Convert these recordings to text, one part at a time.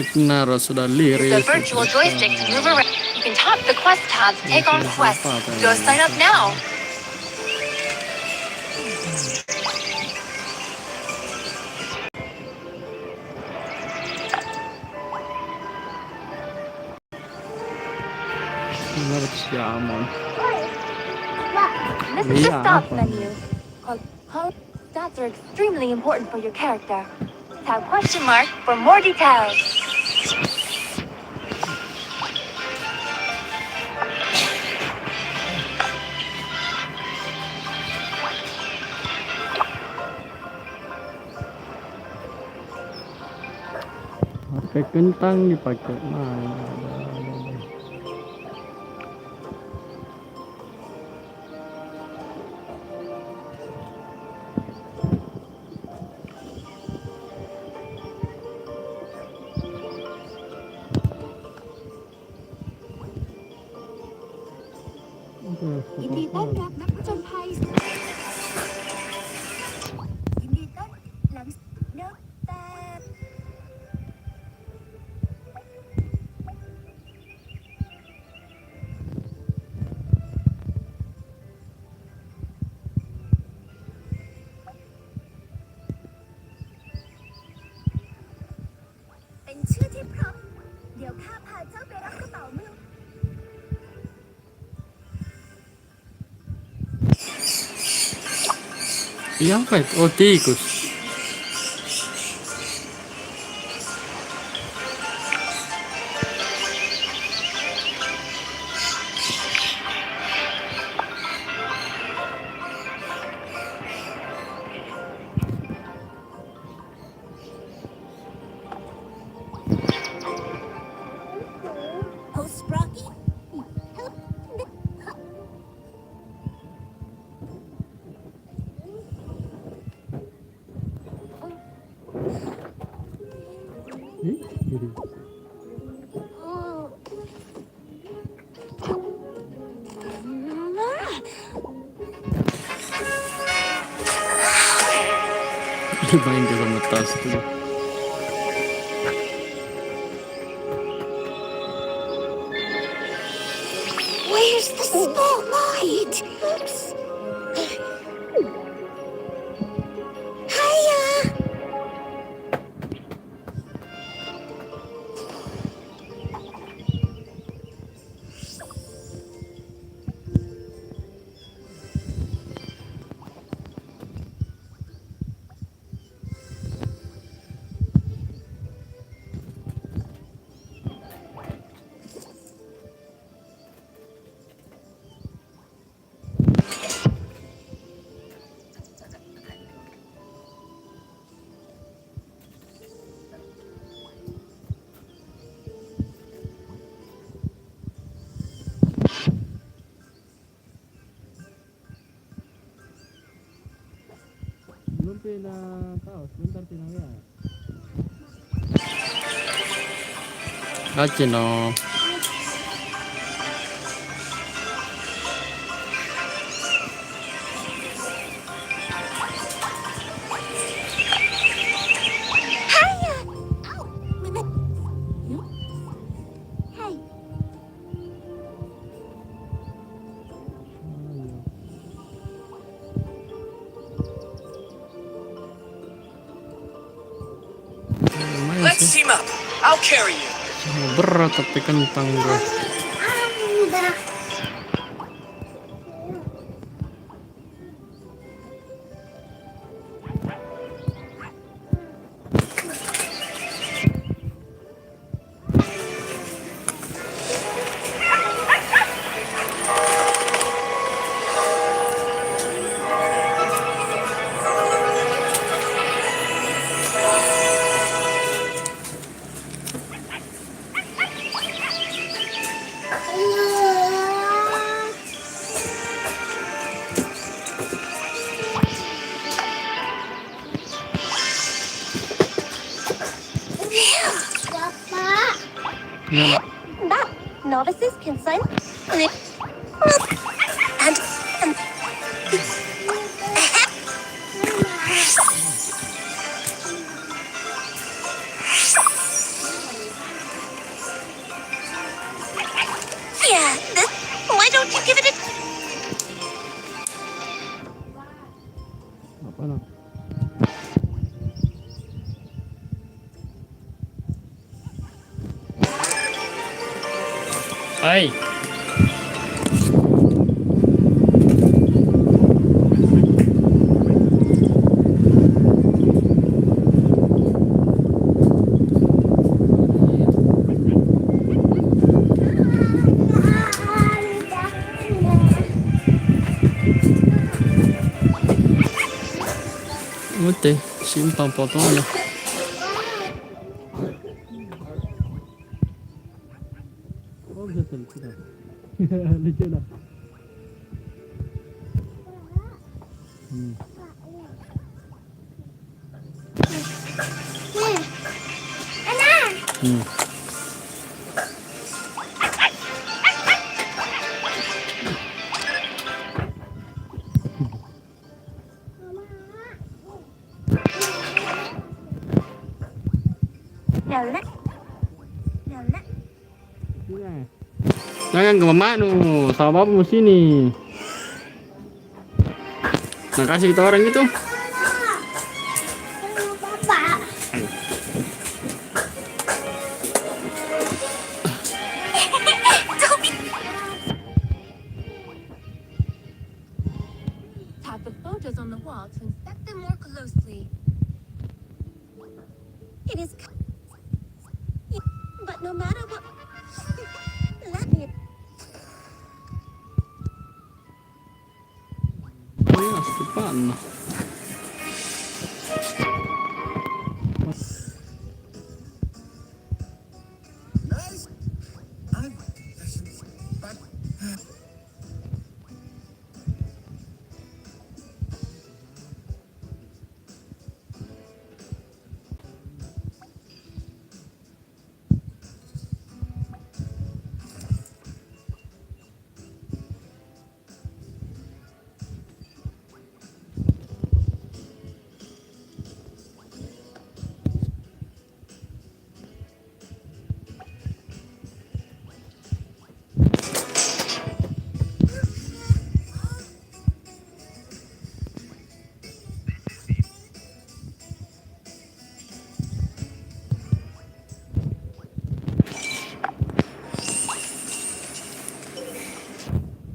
Benar, sudah Use the liris. virtual joystick to move around. You can tap the quest tab to take on quests. Go sign up now. This is the stop menu. Called stats are extremely important for your character. Tap question mark for more details. Pakai kentang dipakai. Iya, apa itu? Oh, tikus. Main di dalam tas tuh. Where's the spotlight? Oops. Hiya. Belum pindah tahu, sebentar pindah ya. Kacino. Let's team up. I'll carry you. Berat tapi kentang guys. Novices can sign and Apa nah? Hai. Oke, simpan fotonya. Oh, bisa lucu dah. Lucu dah. Hmm. Jangan ke mama nu, sama bapamu sini. Nah, kasih kita orang gitu. Tap the photos on the wall to inspect them more closely. It is, but no matter what, let me. Oh ya, depan. Nice. But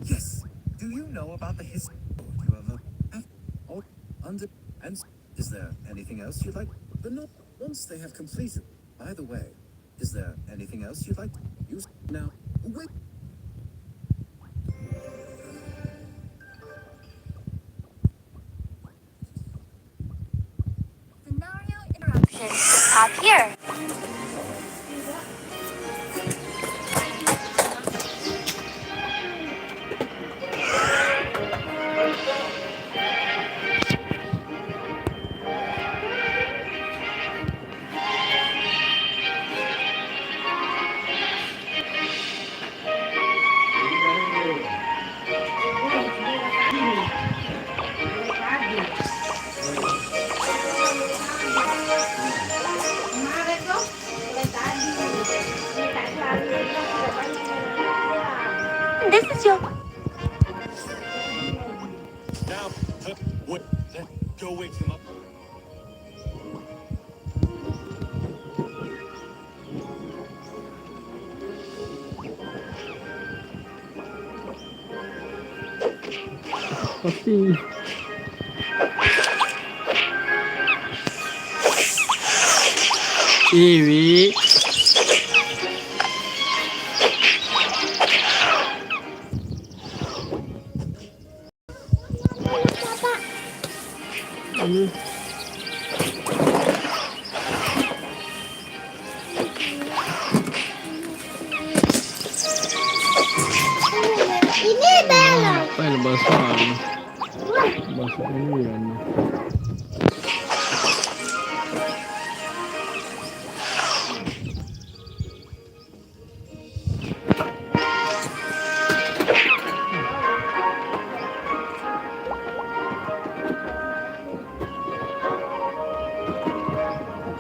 yes. Do you know about the history? You have under and is there anything else you'd like? But no, once they have completed. By the way, is there anything else you'd like to use now? Wait. Scenario interruption. Tap here. This is your. Now, what? Go wake him up. Pasti. Iwi. Ini bella. Apa yang bahasa? Bahasa Indian.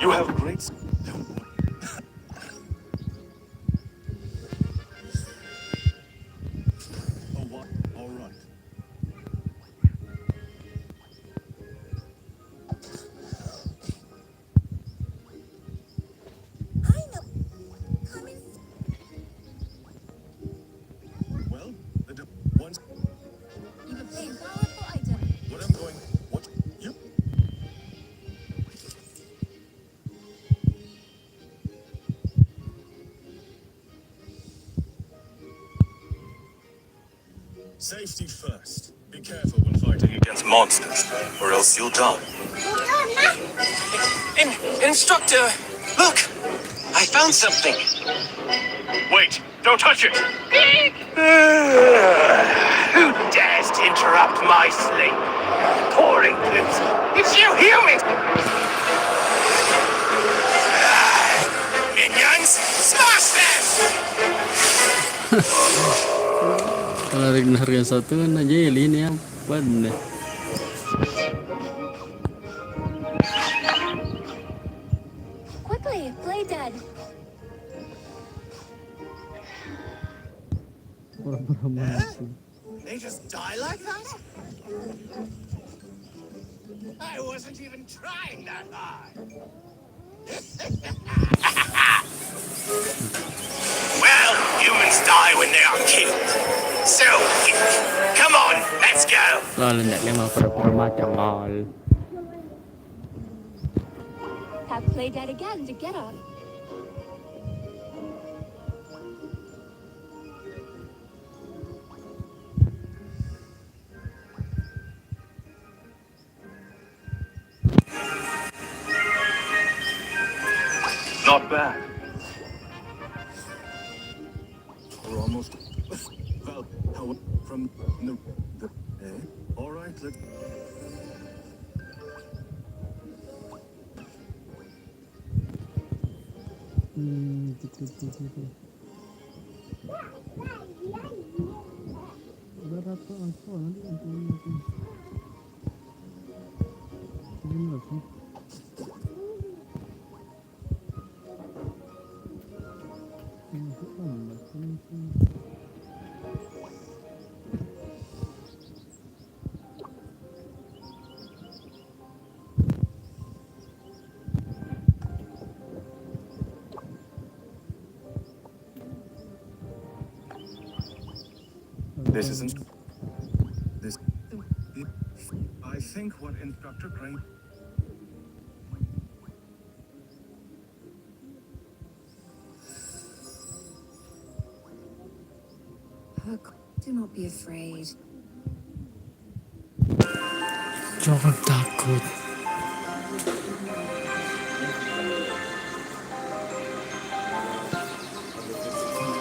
You have great. A All right. I know. Come in. Well, once You have a valuable item. what I'm going. What you? Safety first. Be careful when fighting against monsters, or else you'll die. Instructor, look! I found something. Wait! Don't touch it! Who dares to interrupt my sleep? Pouring blues. It's you humans! Minions, smash them! Kalau harga satu kan aja ini apa deh. Quickly, play dead. Pura-pura mati. They just die like that? I wasn't even trying that hard. Well, humans die when they are killed. So, come on, let's go. Lol, hendaknya mau pura-pura mati lol. Tap play dead again to get up. Not bad. We're almost. Well, how from the All right, let's. Udah rata langsung nanti nanti. Ini nggak sih? Ini tuh ombak ini. This isn't. This. I think what Instructor Crane. Do not be afraid. Jangan takut.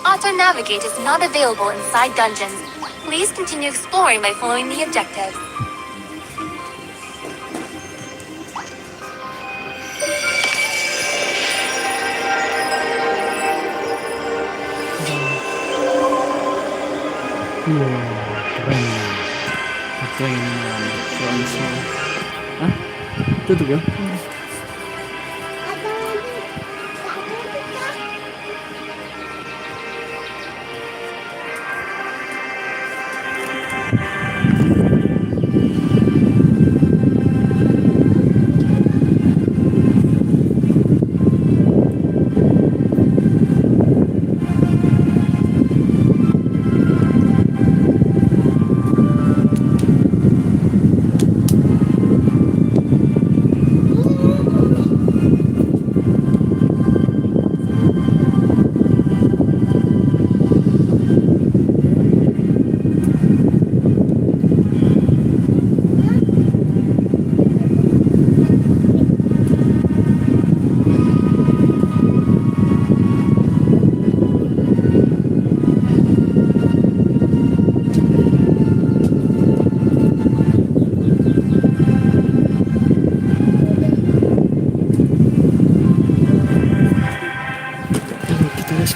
Auto-navigate is not available inside dungeons. Please continue exploring by following the objectives. Iya, keren. Keren ini langsung. Ah, tutup ya?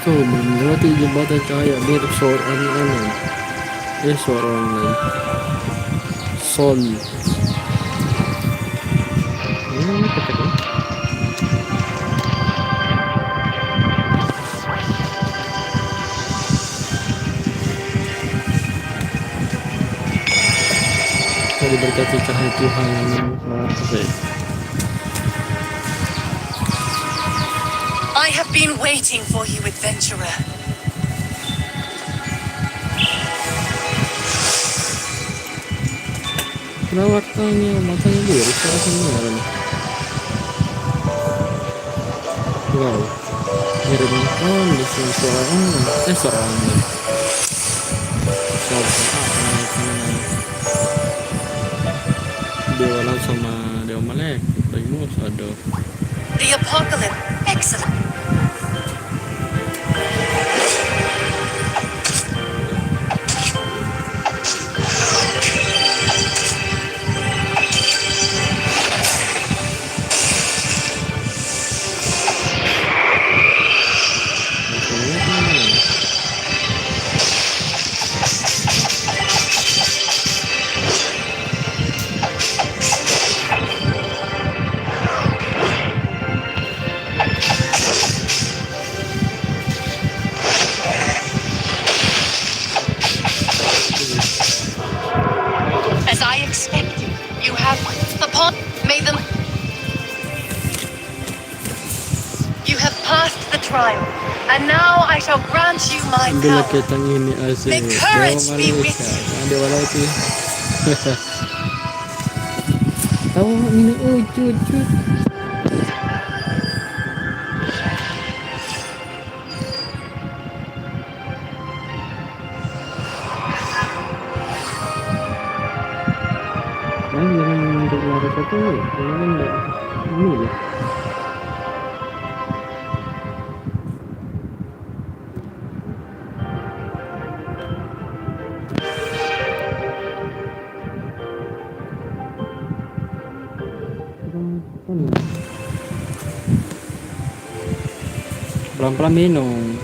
Melewati jembatan cahaya mirip seorang aneh. Seorang son. Ini kecil. diberkati cahaya Tuhan yang kasih. I have been waiting for you, adventurer. Perawakannya matanya biru rasanya nih. Wow, mirip di sini seorang dewa laut sama dewa melek lagi musuh aduh. The apocalypse. Excellent. As I expected, you have made them. You have passed the trial, and now I shall grant you my Bila power. ketang ini asik. May courage be with you. Dewa laut ini. Tahu ini cucu. Jangan untuk lari satu ini deh. Pelan-pelan minum.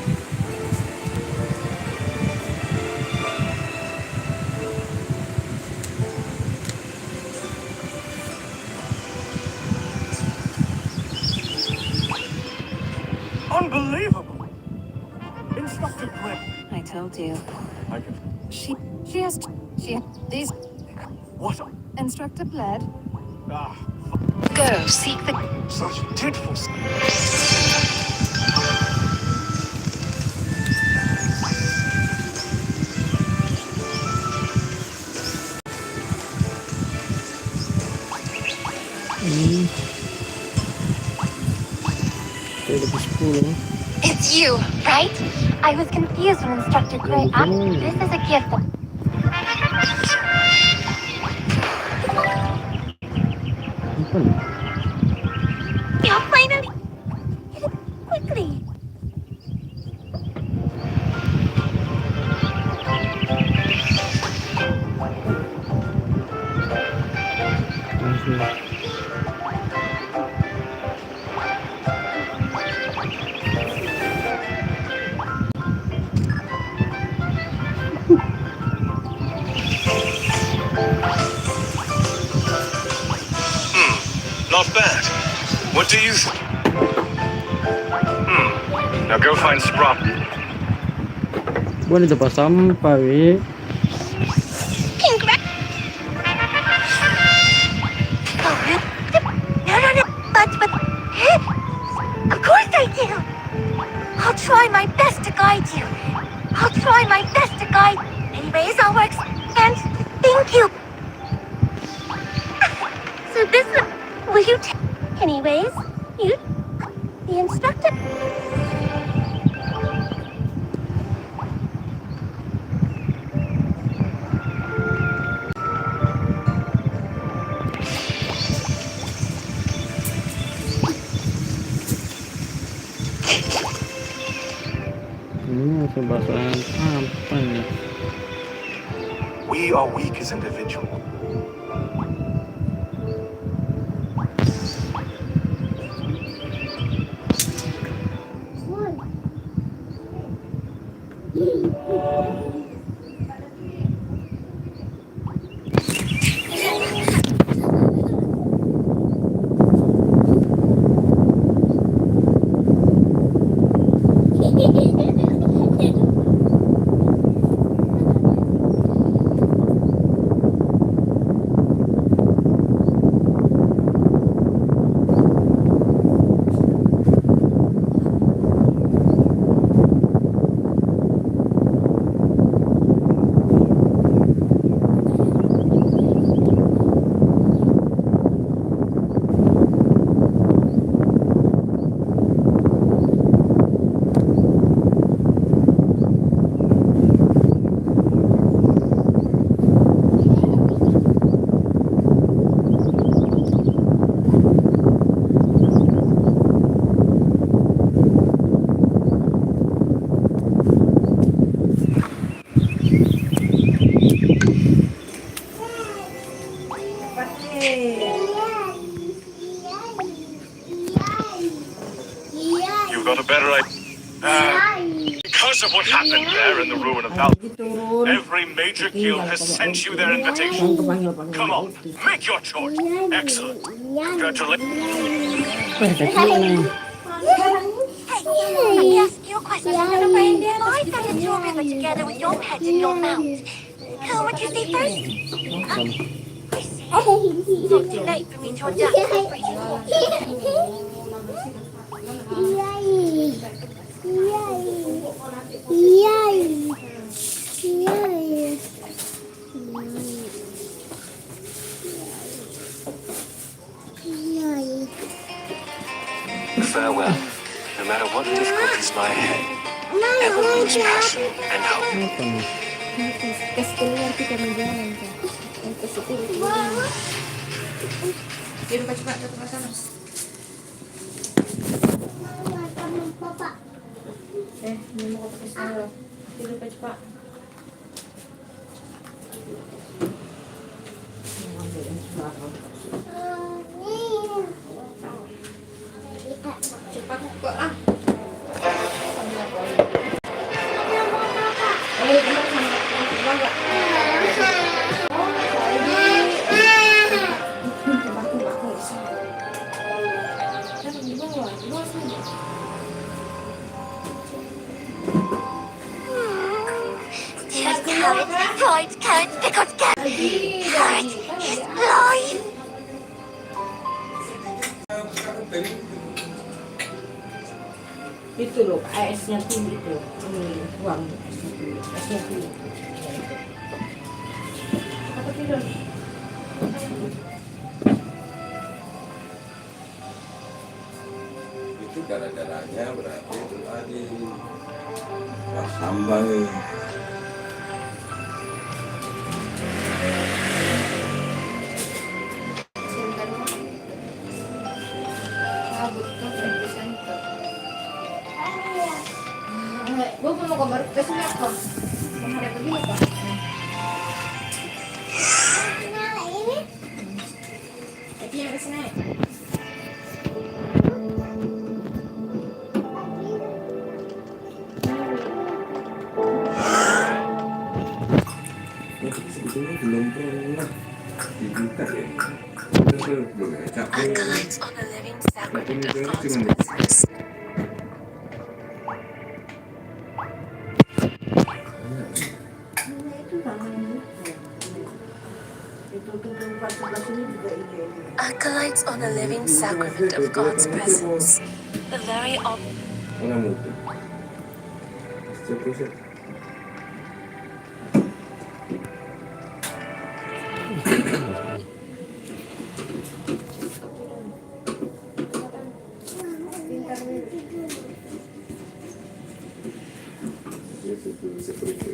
Unbelievable! Instructor Greg. I told you. I can. She has these What? instructor led. Ah, Go seek the. such dreadful. Lebih 10. It's you, right? I was confused when Instructor Gray asked. This is a gift. You finally did it quickly. Not bad. What do you think? Now go find Sprop. Bukan di tempat sampah, Wi. Congrats. No. But. Of course I do. I'll try my best to guide you. Anyways, I'll work. And thank you. So this is. Will you anyways, you the instructor. Masih bahasan apa nih? We are weak as individuals. You've got a better idea. Because of what happened there in the ruin of Val, every major guild has sent you their invitation. Come on, make your choice. Excellent. Congratulations. Let me ask you a question. If I fell into a river together with your pet and your mount, who would you see first? I see. Not too late for me to adapt to the freezing. Farewell. No matter what difficulties lie ahead, never lose passion and hope. Kasih keluar kita menjalan kan. Kasih keluar. Dia lupa cepat ke tempat sana. Ini mau ke sana. Dia lupa cepat. Cepat buka ah. Yes, carrot, fried carrot, pickled carrot. Carrot is alive. Itu loh, esnya tuh itu. Buang esnya tuh. Apa tidur? Itu gara-garanya berarti itu tadi pas sambal. Gue mau gambar besok apa? Hari pergi apa? Tapi yang kesini. Sebetulnya belum pernah dibuka ya. Belum ya, capek. Acolytes on a living sacrament of God's Cuma presence. Acolytes on a living sacrament of God's presence. The very Orang muda. Terus. Seperti